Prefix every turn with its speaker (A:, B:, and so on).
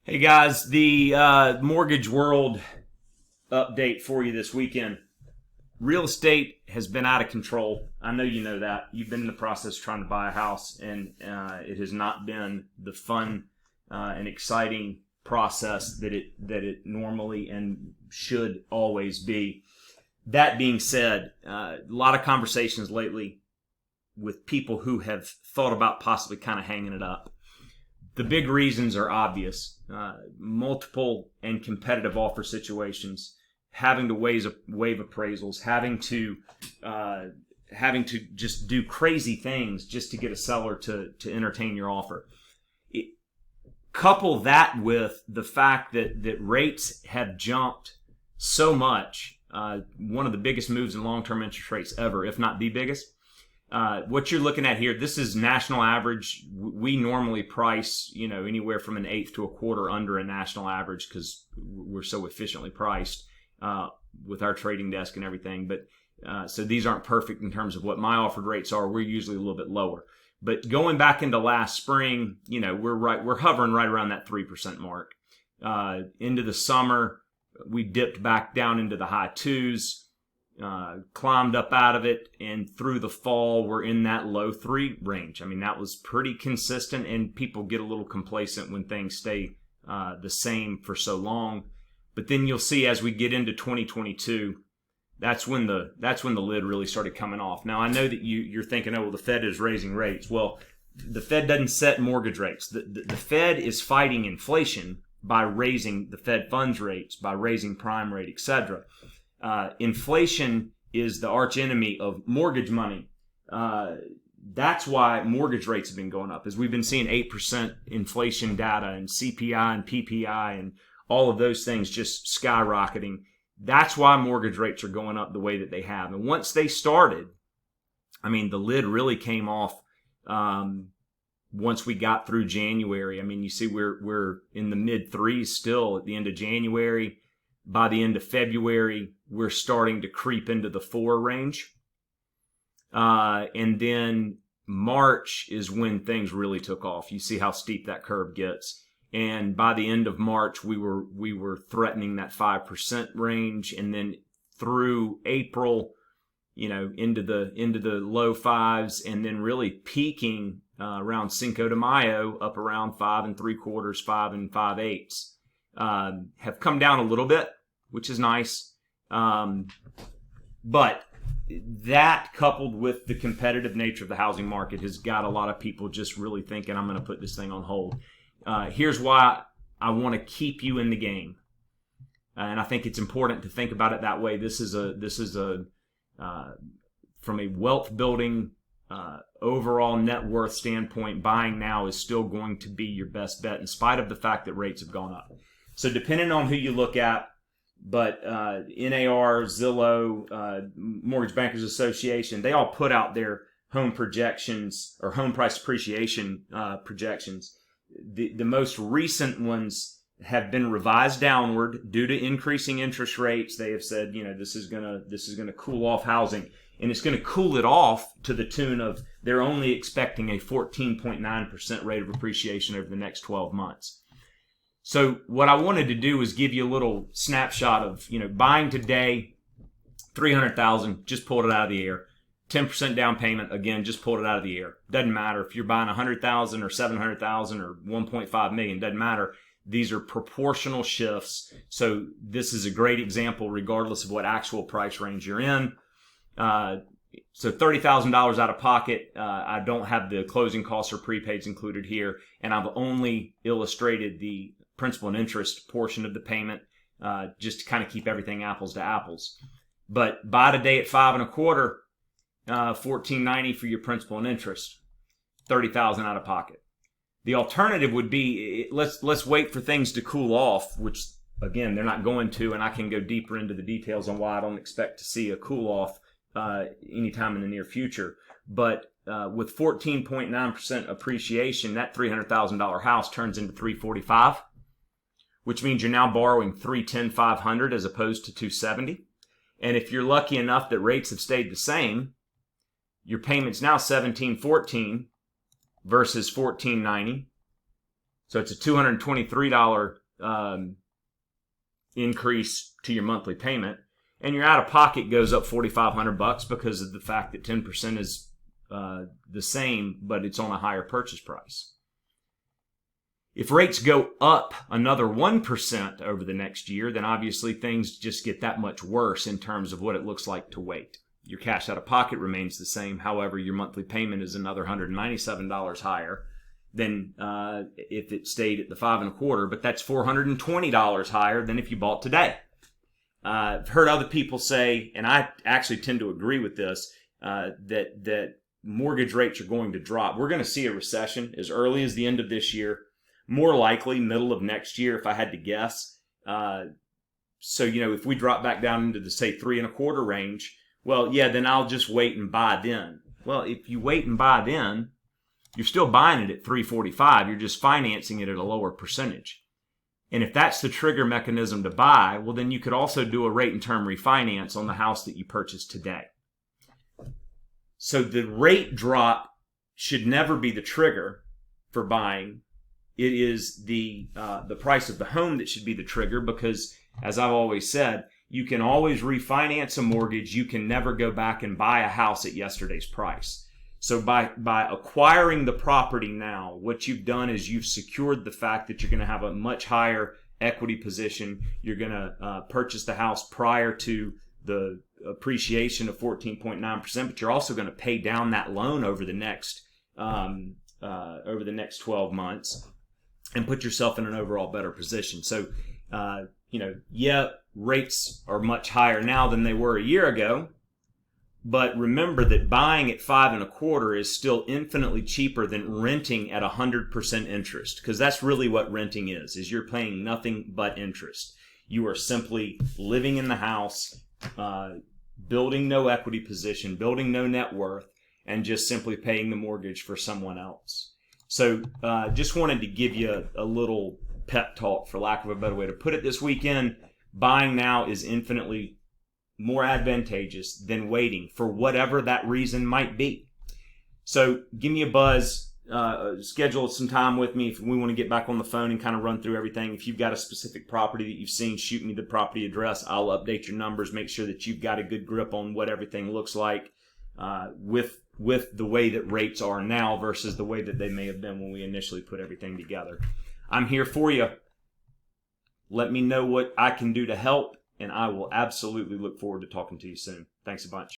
A: Hey guys, the Mortgage World update for you this weekend. Real estate has been out of control. I know you know that. You've been in the process trying to buy a house, and it has not been the fun and exciting process that it normally and should always be. That being said, a lot of conversations lately with people who have thought about possibly kind of hanging it up. The big reasons are obvious. Multiple and competitive offer situations, having to waive appraisals, having to just do crazy things just to get a seller to entertain your offer. Couple that with the fact that rates have jumped so much, one of the biggest moves in long-term interest rates ever, if not the biggest. What you're looking at here, this is national average. We normally price, anywhere from an eighth to a quarter under a national average because we're so efficiently priced with our trading desk and everything. But so these aren't perfect in terms of what my offered rates are. We're usually a little bit lower. But going back into last spring, we're hovering right around that 3% mark. Into the summer, we dipped back down into the high twos. Climbed up out of it, and through the fall we're in that low 3 range. I mean, that was pretty consistent, and people get a little complacent when things stay the same for so long. But then you'll see as we get into 2022, that's when the lid really started coming off. Now I know that you're thinking, oh well, the Fed is raising rates. Well, the Fed doesn't set mortgage rates. The Fed is fighting inflation by raising the Fed funds rates, by raising prime rate, etc. Inflation is the arch enemy of mortgage money. That's why mortgage rates have been going up, as we've been seeing 8% inflation data and CPI and PPI and all of those things just skyrocketing. That's why mortgage rates are going up the way that they have. And once they started, I mean, the lid really came off once we got through January. I mean, you see we're in the mid 3s still at the end of January. By the end of February, we're starting to creep into the 4 range. And then March is when things really took off. You see how steep that curve gets. And by the end of March, we were threatening that 5% range. And then through April, into the low 5s, and then really peaking around Cinco de Mayo, up around 5 3/4, 5 5/8. Have come down a little bit, which is nice. But that, coupled with the competitive nature of the housing market, has got a lot of people just really thinking, I'm going to put this thing on hold. Here's why I want to keep you in the game. And I think it's important to think about it that way. This is from a wealth building, overall net worth standpoint, buying now is still going to be your best bet in spite of the fact that rates have gone up. So depending on who you look at, but NAR, Zillow, Mortgage Bankers Association, they all put out their home projections or home price appreciation projections. The most recent ones have been revised downward due to increasing interest rates. They have said, this is gonna cool off housing, and it's going to cool it off to the tune of they're only expecting a 14.9% rate of appreciation over the next 12 months. So what I wanted to do was give you a little snapshot of, buying today, $300,000, just pulled it out of the air. 10% down payment, again, just pulled it out of the air. Doesn't matter if you're buying $100,000 or $700,000 or $1.5 million, doesn't matter. These are proportional shifts. So this is a great example regardless of what actual price range you're in. So $30,000 out of pocket. I don't have the closing costs or prepaids included here, and I've only illustrated the principal and interest portion of the payment, just to kind of keep everything apples to apples. But buy today at 5 1/4, $1,490 for your principal and interest, $30,000 out of pocket. The alternative would be let's wait for things to cool off, which again they're not going to, and I can go deeper into the details on why I don't expect to see a cool off anytime in the near future. But with 14.9% appreciation, that $300,000 house turns into $345,000, which means you're now borrowing $310,500 as opposed to $270,000. And if you're lucky enough that rates have stayed the same, your payment's now $1,714 versus $1,490. So it's a $223 increase to your monthly payment, and your out-of-pocket goes up $4,500 because of the fact that 10% is the same, but it's on a higher purchase price. If rates go up another 1% over the next year, then obviously things just get that much worse in terms of what it looks like to wait. Your cash out of pocket remains the same. However, your monthly payment is another $197 higher than if it stayed at the 5.25, but that's $420 higher than if you bought today. I've heard other people say, and I actually tend to agree with this, that mortgage rates are going to drop. We're going to see a recession as early as the end of this year, more likely middle of next year if I had to guess. So, if we drop back down into the, say, 3.25 range, well, yeah, then I'll just wait and buy then. Well, if you wait and buy then, you're still buying it at 3.45. You're just financing it at a lower percentage. And if that's the trigger mechanism to buy, well, then you could also do a rate and term refinance on the house that you purchased today. So the rate drop should never be the trigger for buying. It is the price of the home that should be the trigger, because, as I've always said, you can always refinance a mortgage. You can never go back and buy a house at yesterday's price. So by acquiring the property now, what you've done is you've secured the fact that you're going to have a much higher equity position. You're going to purchase the house prior to the appreciation of 14.9%, but you're also going to pay down that loan over the next 12 months and put yourself in an overall better position. So, rates are much higher now than they were a year ago. But remember that buying at 5.25 is still infinitely cheaper than renting at 100% interest, because that's really what renting is you're paying nothing but interest. You are simply living in the house, building no equity position, building no net worth, and just simply paying the mortgage for someone else. So just wanted to give you a little pep talk, for lack of a better way to put it, this weekend. Buying now is infinitely more advantageous than waiting, for whatever that reason might be. So give me a buzz, schedule some time with me if we want to get back on the phone and kind of run through everything. If you've got a specific property that you've seen, shoot me the property address. I'll update your numbers, make sure that you've got a good grip on what everything looks like with the way that rates are now versus the way that they may have been when we initially put everything together. I'm here for you. Let me know what I can do to help, and I will absolutely look forward to talking to you soon. Thanks a bunch.